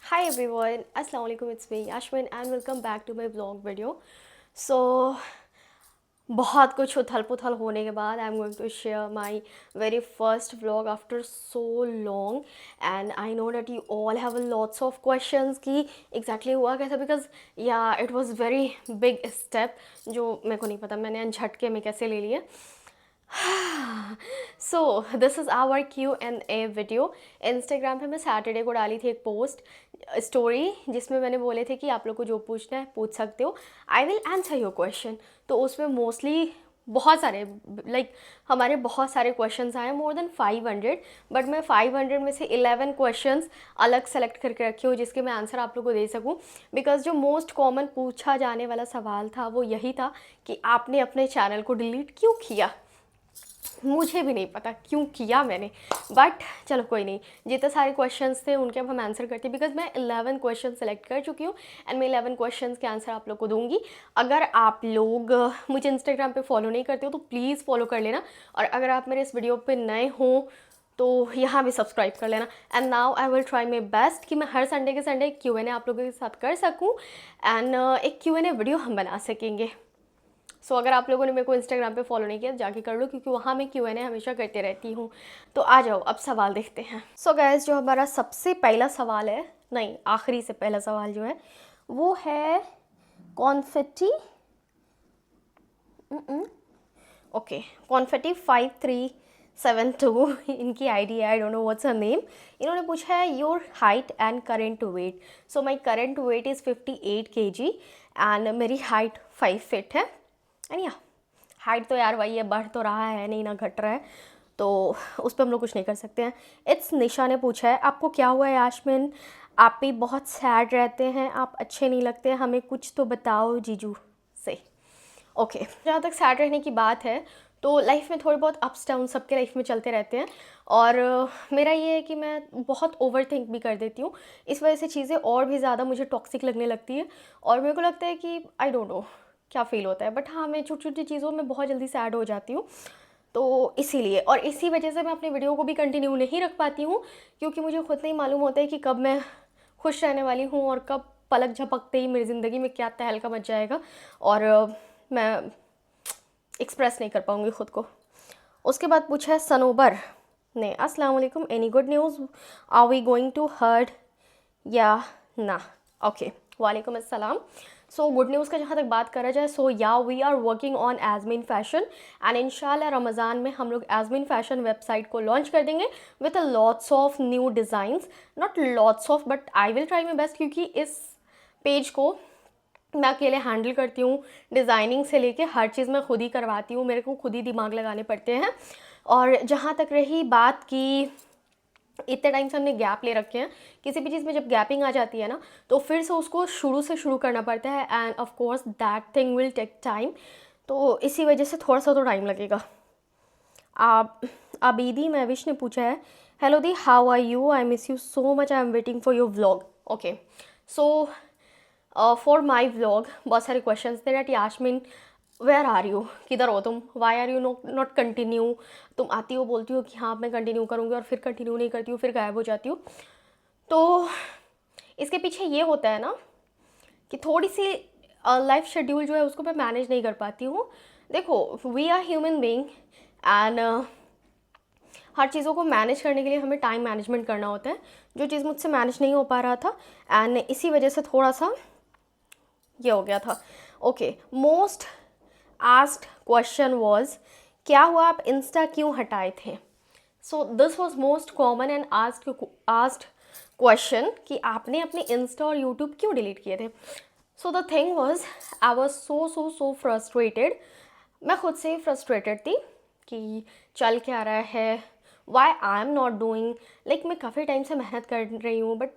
Hi everyone, Assalamu alaikum, it's me Yashmin and welcome back to my vlog video. So बहुत कुछ उथल पुथल होने के बाद I am going to share my very first vlog after so long and I know that you all have lots of questions कि exactly हुआ कैसा बिकॉज या it was very big step जो मेरे को नहीं पता मैंने झटके में कैसे ले लिए. So this is our Q&A video. Instagram पे मैं सैटरडे को डाली थी एक पोस्ट स्टोरी जिसमें मैंने बोले थे कि आप लोग को जो पूछना है पूछ सकते हो, I will answer your question. तो उसमें मोस्टली बहुत सारे हमारे बहुत सारे क्वेश्चंस आए, मोर देन 500. बट मैं 500 में से 11 क्वेश्चंस अलग सेलेक्ट करके रखी हूँ जिसके मैं आंसर आप लोग को दे सकूँ. बिकॉज जो मोस्ट कॉमन पूछा जाने वाला सवाल था वो यही था कि आपने अपने चैनल को डिलीट क्यों किया. मुझे भी नहीं पता क्यों किया मैंने, बट चलो कोई नहीं. जितने सारे क्वेश्चंस थे उनके अब हम आंसर करते हैं बिकॉज मैं 11 क्वेश्चन सेलेक्ट कर चुकी हूँ एंड मैं 11 क्वेश्चंस के आंसर आप लोग को दूंगी. अगर आप लोग मुझे इंस्टाग्राम पे फॉलो नहीं करते हो तो प्लीज़ फॉलो कर लेना, और अगर आप मेरे इस वीडियो पे नए हो तो यहाँ भी सब्सक्राइब कर लेना. And now I will try my best कि मैं हर संडे के संडे Q&A आप लोगों के साथ कर सकूँ एंड एक Q&A वीडियो हम बना सकेंगे. सो अगर आप लोगों ने मेरे को इंस्टाग्राम पे फॉलो नहीं किया जाके कर लो क्योंकि वहाँ मैं Q&A हमेशा करते रहती हूँ. तो आ जाओ अब सवाल देखते हैं. सो गाइस, जो हमारा सबसे पहला सवाल है, नहीं आखिरी से पहला सवाल जो है वो है कॉन्फेटी. ओके, कॉन्फेटी 5372 इनकी आईडी है, I don't know what's her name. इन्होंने पूछा है your height and current weight. So my current weight is 58 kg and मेरी हाइट 5 फीट है. एंड या हाइट तो यार वही है, बढ़ तो रहा है नहीं ना घट रहा है, तो उस पर हम लोग कुछ नहीं कर सकते हैं. इट्स निशा ने पूछा है आपको क्या हुआ है यास्मिन, आप भी बहुत सैड रहते हैं, आप अच्छे नहीं लगते, हमें कुछ तो बताओ जीजू से. ओके, जहाँ तक सैड रहने की बात है तो लाइफ में थोड़े बहुत अप्स डाउन सबके लाइफ में चलते रहते हैं. और मेरा ये है कि मैं बहुत ओवर थिंक भी कर देती हूँ. इस वजह से चीज़ें और भी ज़्यादा मुझे टॉक्सिक लगने लगती है और मेरे को लगता है कि आई डोंट नो क्या फ़ील होता है, बट हाँ मैं छोटी छोटी चीज़ों में बहुत जल्दी सैड हो जाती हूँ. तो इसीलिए और इसी वजह से मैं अपनी वीडियो को भी कंटिन्यू नहीं रख पाती हूँ क्योंकि मुझे खुद नहीं मालूम होता है कि कब मैं खुश रहने वाली हूँ और कब पलक झपकते ही मेरी ज़िंदगी में क्या तहलका मच जाएगा और मैं एक्सप्रेस नहीं कर पाऊँगी ख़ुद को. उसके बाद पूछा है सनोबर ने, अस्सलाम वालेकुम, any good news, are we going to heard या ना. ओके, वालेकुम अस्सलाम. सो गुड न्यूज़ का जहाँ तक बात करा जाए, so yeah we are working on Ajmin fashion and इंशाल्लाह रमज़ान में हम लोग एजमिन फैशन वेबसाइट को लॉन्च कर देंगे with a lots of new designs. Not lots of but I will try my best क्योंकि इस पेज को मैं अकेले हैंडल करती हूँ. डिज़ाइनिंग से लेके हर चीज़ मैं खुद ही करवाती हूँ, मेरे को खुद ही दिमाग लगाने पड़ते हैं. और जहाँ तक रही बात कि इतने टाइम से हमने गैप ले रखे हैं, किसी भी चीज़ में जब गैपिंग आ जाती है ना तो फिर से उसको शुरू से शुरू करना पड़ता है and of course that thing will take time. तो इसी वजह से थोड़ा सा तो टाइम लगेगा. आप आबिदी महविश ने पूछा है हेलो दी, how are you, I miss you so much, I am waiting for your vlog. Okay, so for my vlog बहुत सारे क्वेश्चन थे that Yasmin where are you, किधर हो तुम, why are you not continue. तुम आती हो बोलती हो कि हाँ मैं कंटिन्यू करूँगी और फिर कंटिन्यू नहीं करती हूँ, फिर गायब हो जाती हूँ. तो इसके पीछे ये होता है ना कि थोड़ी सी लाइफ शेड्यूल जो है उसको मैं मैनेज नहीं कर पाती हूँ. देखो we are human being and हर चीज़ों को मैनेज करने के लिए हमें टाइम मैनेजमेंट करना होता है, जो चीज़ मुझसे मैनेज नहीं हो पा रहा था एंड इसी वजह से थोड़ा सा ये हो गया था. Okay, most asked question was क्या हुआ आप इंस्टा क्यों हटाए थे. So this was most common and asked question कि आपने अपने इंस्टा और यूट्यूब क्यों डिलीट किए थे. So the thing was I was so frustrated. मैं खुद से फ्रस्ट्रेटेड थी कि चल क्या रहा है, why I am not doing, like मैं काफ़ी टाइम से मेहनत कर रही हूँ बट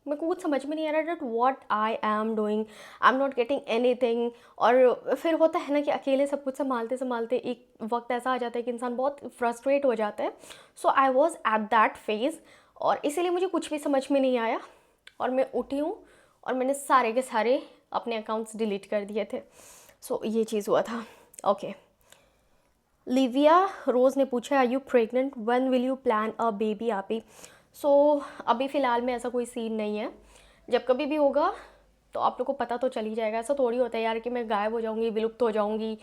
मेरे को कुछ समझ में नहीं आ रहा that what I am doing, I am not getting anything. और फिर होता है ना कि अकेले सब कुछ संभालते संभालते एक वक्त ऐसा आ जाता है कि इंसान बहुत फ्रस्ट्रेट हो जाता है. So I was at that phase और इसीलिए मुझे कुछ भी समझ में नहीं आया और मैं उठी हूँ और मैंने सारे के सारे अपने अकाउंट्स डिलीट कर दिए थे. सो ये चीज़ हुआ था. ओके, लिविया रोज़ ने पूछा are you pregnant, when will you plan a baby आपी. सो अभी फ़िलहाल में ऐसा कोई सीन नहीं है. जब कभी भी होगा तो आप लोग को पता तो चल ही जाएगा। ऐसा थोड़ी होता है यार कि मैं गायब हो जाऊँगी, विलुप्त हो जाऊँगी,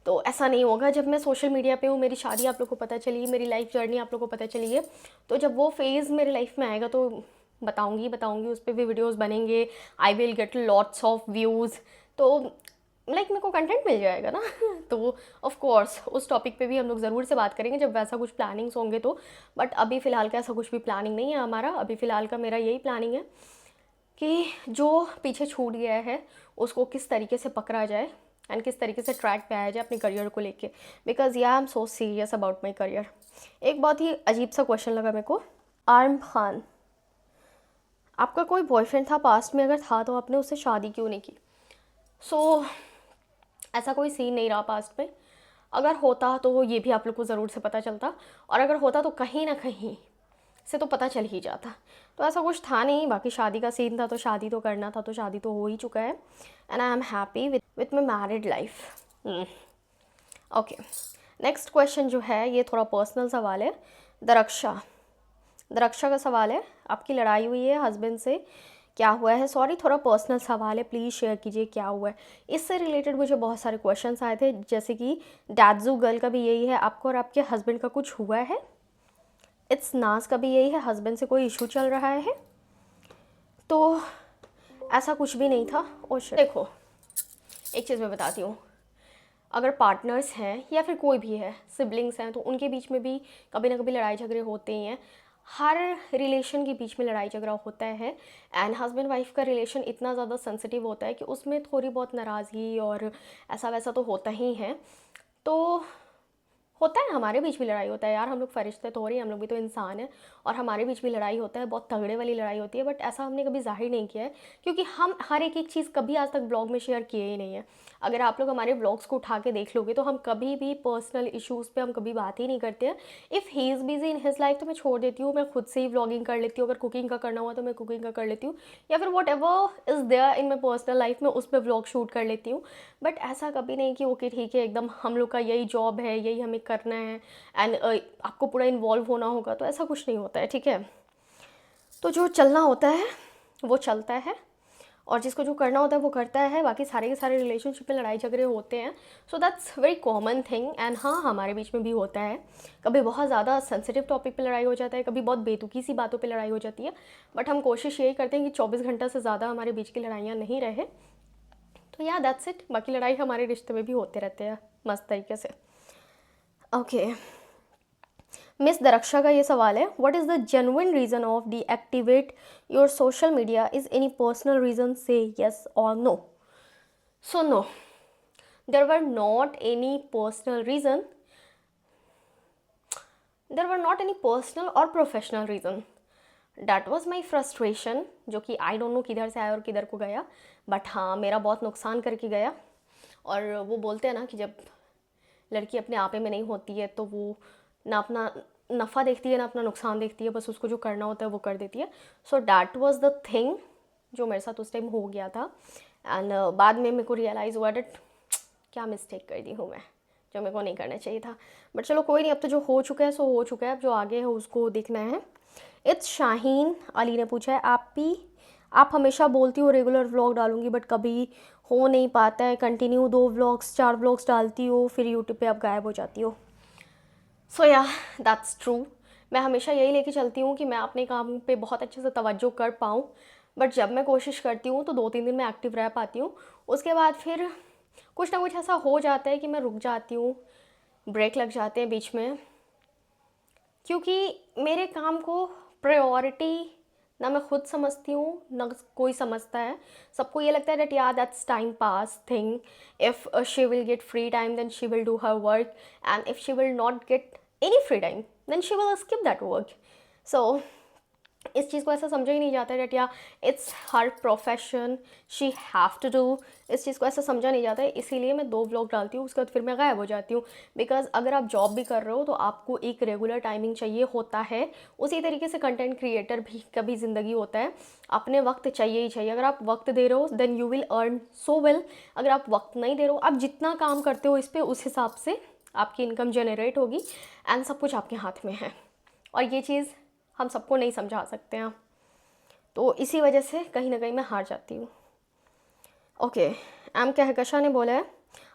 तो ऐसा नहीं होगा। जब मैं सोशल मीडिया पे हूँ, मेरी शादी आप लोग को पता चली, मेरी लाइफ जर्नी आप लोग को पता चली है, तो जब वो फेज़ मेरे लाइफ में आएगा तो बताऊँगी, उस पर भी वीडियोज़ बनेंगे, I will get lots of views, तो लाइक मेरे को कंटेंट मिल जाएगा ना। तो ऑफ कोर्स उस टॉपिक पे भी हम लोग ज़रूर से बात करेंगे जब वैसा कुछ प्लानिंग्स होंगे तो। बट अभी फ़िलहाल का ऐसा कुछ भी प्लानिंग नहीं है हमारा। अभी फ़िलहाल का मेरा यही प्लानिंग है कि जो पीछे छूट गया है उसको किस तरीके से पकड़ा जाए एंड किस तरीके से ट्रैक पे आया जाए अपने करियर को लेके, बिकॉज या I am so serious about my career. एक बहुत ही अजीब सा क्वेश्चन लगा मेरे को। आर्म खान, आपका कोई बॉयफ्रेंड था पास्ट में, अगर था तो आपने उससे शादी क्यों नहीं की? सो ऐसा कोई सीन नहीं रहा पास्ट में। अगर होता तो ये भी आप लोग को ज़रूर से पता चलता, और अगर होता तो कहीं ना कहीं से तो पता चल ही जाता। तो ऐसा कुछ था नहीं। बाकी शादी का सीन था तो शादी तो करना था, तो शादी तो हो ही चुका है and I am happy with my married life. Okay, next question जो है ये थोड़ा पर्सनल सवाल है। दरक्षा का सवाल है, आपकी लड़ाई हुई है हस्बैंड से, क्या हुआ है? सॉरी, थोड़ा पर्सनल सवाल है, प्लीज़ शेयर कीजिए क्या हुआ है। इससे रिलेटेड मुझे बहुत सारे क्वेश्चंस आए थे, जैसे कि डैड्जू गर्ल का भी यही है, आपको और आपके हस्बैंड का कुछ हुआ है? इट्स नाज का भी यही है, हस्बैंड से कोई इशू चल रहा है? तो ऐसा कुछ भी नहीं था। और देखो, एक चीज़ मैं बताती हूँ, अगर पार्टनर्स हैं या फिर कोई भी है, सिबलिंग्स हैं, तो उनके बीच में भी कभी ना कभी लड़ाई झगड़े होते ही हैं। हर रिलेशन के बीच में लड़ाई झगड़ा होता है एंड हस्बैंड वाइफ का रिलेशन इतना ज़्यादा सेंसिटिव होता है कि उसमें थोड़ी बहुत नाराज़गी और ऐसा वैसा तो होता ही है। तो होता है, हमारे बीच भी लड़ाई होता है यार, हम लोग फरिश्ते तो हो रही हैं, हम लोग भी तो इंसान हैं, और हमारे बीच भी लड़ाई होता है, बहुत तगड़े वाली लड़ाई होती है। बट ऐसा हमने कभी जाहिर नहीं किया है, क्योंकि हम हर एक चीज़ कभी आज तक ब्लॉग में शेयर किए ही नहीं है। अगर आप लोग हमारे ब्लॉग्स को उठा के देख लोगे तो हम कभी भी पर्सनल इशूज़ पे हम कभी बात ही नहीं करते हैं। If he is busy in his life तो मैं छोड़ देती हूँ, मैं खुद से ही व्लॉगिंग कर लेती हूँ। अगर कुकिंग का करना हुआ तो मैं कुकिंग का कर लेती हूँ, या फिर whatever is there in my personal life में उस पर व्लॉग शूट कर लेती हूँ। बट ऐसा कभी नहीं कि ओके ठीक है एकदम हम लोग का यही जॉब है, यही हमें करना है एंड आपको पूरा इन्वॉल्व होना होगा, तो ऐसा कुछ नहीं होता है, ठीक है। तो जो चलना होता है वो चलता है, और जिसको जो करना होता है वो करता है। बाकी सारे के सारे रिलेशनशिप में लड़ाई झगड़े होते हैं, so that's very common thing. And हाँ, हमारे बीच में भी होता है, कभी बहुत ज़्यादा सेंसिटिव टॉपिक पे लड़ाई हो जाता है, कभी बहुत बेतुकी सी बातों पे लड़ाई हो जाती है। बट हम कोशिश यही करते हैं कि 24 घंटा से ज़्यादा हमारे बीच की लड़ाइयाँ नहीं रहे। तो या दैट्स इट। बाकी लड़ाई हमारे रिश्ते में भी होते रहते हैं मस्त तरीके से। ओके, मिस दरक्षा का ये सवाल है, what is the genuine reason of deactivate your social media? Is any personal reason? Say yes और नो। So no, there were not any personal reason, there were not any personal or professional reason. That was my frustration, जो कि आई don't no किधर से आया और किधर को गया, बट हाँ मेरा बहुत नुकसान करके गया। और वो बोलते हैं ना कि जब लड़की अपने आपे में नहीं होती है तो वो ना अपना नफ़ा देखती है ना अपना नुकसान देखती है, बस उसको जो करना होता है वो कर देती है। So that was the thing जो मेरे साथ उस टाइम हो गया था। एंड बाद में मेरे को रियलाइज़ हुआ डेट क्या मिस्टेक कर दी हूँ मैं, जो मेरे को नहीं करना चाहिए था। बट चलो कोई नहीं, अब तो जो हो चुका है सो हो चुका है, अब जो आगे है उसको देखना है। इट्स शाहीन अली ने पूछा है, आप हमेशा बोलती हो रेगुलर व्लॉग डालूंगी बट कभी हो नहीं पाता है, कंटिन्यू 2 व्लॉग्स 4 व्लॉग्स डालती हो, फिर यूट्यूब पे आप गायब हो जाती हो। सो या दैट्स ट्रू। मैं हमेशा यही लेके चलती हूँ कि मैं अपने काम पे बहुत अच्छे से तवज्जो कर पाऊँ, बट जब मैं कोशिश करती हूँ तो 2-3 दिन मैं एक्टिव रह पाती हूँ, उसके बाद फिर कुछ ना कुछ ऐसा हो जाता है कि मैं रुक जाती हूँ, ब्रेक लग जाते हैं बीच में, क्योंकि मेरे काम को प्रायोरिटी ना मैं खुद समझती हूँ ना कोई समझता है। सबको ये लगता है that yeah that's time pass thing, if she will get free time then she will do her work, and if she will not get any free time then she will skip that work. So इस चीज़ को ऐसा समझा ही नहीं जाता है that या it's her profession, she have to do. इस चीज़ को ऐसा समझा नहीं जाता है, इसीलिए मैं 2 व्लॉग डालती हूँ, उसके बाद फिर मैं गायब हो जाती हूँ। बिकॉज अगर आप जॉब भी कर रहे हो तो आपको एक रेगुलर टाइमिंग चाहिए होता है, उसी तरीके से कंटेंट क्रिएटर भी का भी ज़िंदगी होता है, अपने वक्त चाहिए ही चाहिए। अगर आप वक्त दे रहे हो then you will earn so well, अगर आप वक्त नहीं दे रहे हो, आप जितना काम करते हो इस पर उस हिसाब से आपकी इनकम जनरेट होगी, एंड सब कुछ आपके हाथ में है। और ये चीज़ हम सबको नहीं समझा सकते हैं। तो इसी वजह से कहीं ना कहीं मैं हार जाती हूँ। ओके, एम कहकशा ने बोला है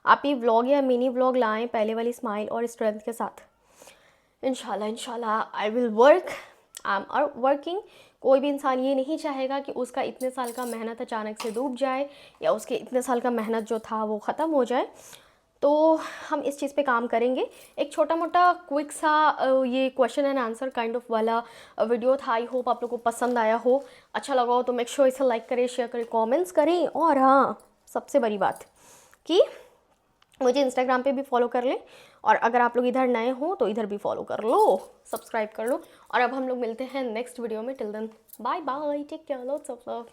आप ही व्लॉग या मिनी व्लॉग लाएं पहले वाली स्माइल और स्ट्रेंथ के साथ। इंशाल्लाह इंशाल्लाह I will work, I am working. कोई भी इंसान ये नहीं चाहेगा कि उसका इतने साल का मेहनत अचानक से डूब जाए या उसके इतने साल का मेहनत जो था वो ख़त्म हो जाए। तो हम इस चीज़ पे काम करेंगे। एक छोटा मोटा क्विक सा ये question and answer kind of वाला वीडियो था। आई होप आप लोगों को पसंद आया हो, अच्छा लगा हो तो मेक श्योर इसे लाइक करें, शेयर करें, कमेंट्स करें। और हाँ, सबसे बड़ी बात कि मुझे इंस्टाग्राम पे भी फॉलो कर लें, और अगर आप लोग इधर नए हो तो इधर भी फॉलो कर लो, सब्सक्राइब कर लो। और अब हम लोग मिलते हैं नेक्स्ट वीडियो में। Till then bye bye, take care, lots of love.